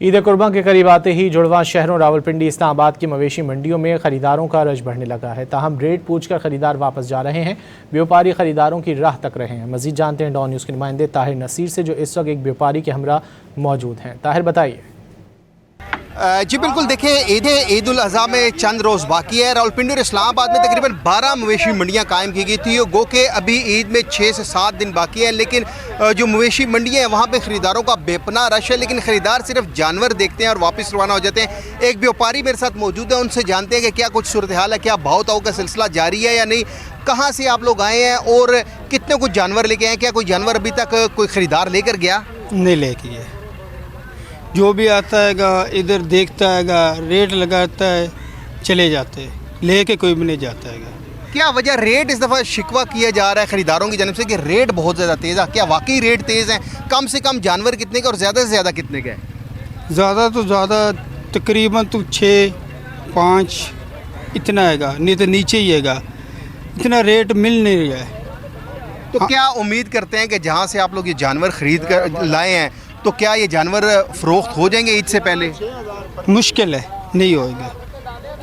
ईद कुर्बान के करीब आते ही जुड़वा शहरों रावलपिंडी इस्लामाबाद की मवेशी मंडियों में खरीदारों का रश बढ़ने लगा है। ताहम रेट पूछकर खरीदार वापस जा रहे हैं। व्यापारी खरीदारों की राह तक रहे हैं। मजीद जानते हैं डॉन न्यूज़ के नुमाइंदे ताहिर नसीर से, जो इस वक्त एक व्यापारी के हमरा मौजूद हैं। ताहिर बताइए। जी बिल्कुल, देखिए ईद उल अज़हा में चंद रोज़ बाकी है। रावलपिंडी और इस्लामाबाद में तकरीबन 12 मवेशी मंडियां कायम की गई थी। गो के अभी ईद में 6 से 7 दिन बाकी है, लेकिन जो मवेशी मंडियां हैं वहाँ पे ख़रीदारों का बेपनाह रश है। लेकिन ख़रीदार सिर्फ जानवर देखते हैं और वापस रवाना हो जाते हैं। एक व्यापारी मेरे साथ मौजूद है, उनसे जानते हैं कि क्या कुछ सूरत हाल है, क्या भाव ताव का सिलसिला जारी है या नहीं, कहाँ से आप लोग आए हैं और कितने कुछ जानवर लेके आए, क्या कोई जानवर अभी तक कोई ख़रीदार लेकर गया? नहीं लेके गया, जो भी आता हैगा इधर देखता हैगा, रेट लगाता है, चले जाते हैं, लेके कोई भी नहीं जाता हैगा। क्या वजह रेट इस दफ़ा शिकवा किया जा रहा है खरीदारों की जानब से कि रेट बहुत ज़्यादा तेज़ है? क्या वाकई रेट तेज़ हैं? कम से कम जानवर कितने के और ज़्यादा से ज़्यादा कितने के? ज़्यादा तो ज़्यादा तकरीबन तो 6-5 इतना हैगा, नहीं तो नीचे ही हैगा, इतना रेट मिल नहीं रहा है। तो क्या उम्मीद करते हैं कि जहाँ से आप लोग ये जानवर ख़रीद कर लाए हैं तो क्या ये जानवर फ़रोख्त हो जाएंगे ईद से पहले? मुश्किल है, नहीं होएगा।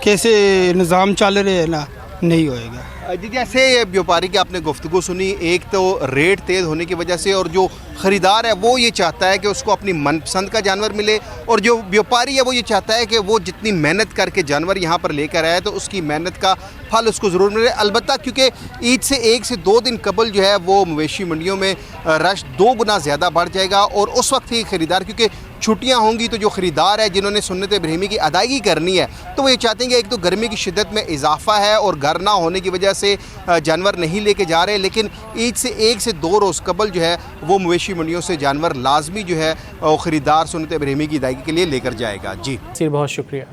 कैसे निज़ाम चल रहे हैं ना, नहीं होएगा। जी, जैसे व्यापारी की आपने गुफ्तगू सुनी, एक तो रेट तेज़ होने की वजह से और जो ख़रीदार है वो ये चाहता है कि उसको अपनी मनपसंद का जानवर मिले, और जो व्यापारी है वो ये चाहता है कि वो जितनी मेहनत करके जानवर यहाँ पर लेकर आए तो उसकी मेहनत का फल उसको ज़रूर मिले। अलबत्ता क्योंकि ईद से 1 से 2 दिन कबल जो है वो मवेशी मंडियों में रश 2 गुना ज़्यादा बढ़ जाएगा, और उस वक्त ही ख़रीदार, क्योंकि छुट्टियां होंगी तो जो ख़रीदार है जिन्होंने सुन्नत इब्राहिमी की अदायगी करनी है तो वो ये चाहते हैं कि एक तो गर्मी की शिद्दत में इजाफा है और घर ना होने की वजह से जानवर नहीं लेके जा रहे, लेकिन ईद से 1 से 2 रोज़ कबल जो है वो मवेशी मंडियों से जानवर लाजमी जो है ख़रीदार सुन्नत इब्राहिमी की अदायगी के लिए लेकर जाएगा। जी सिर बहुत शुक्रिया।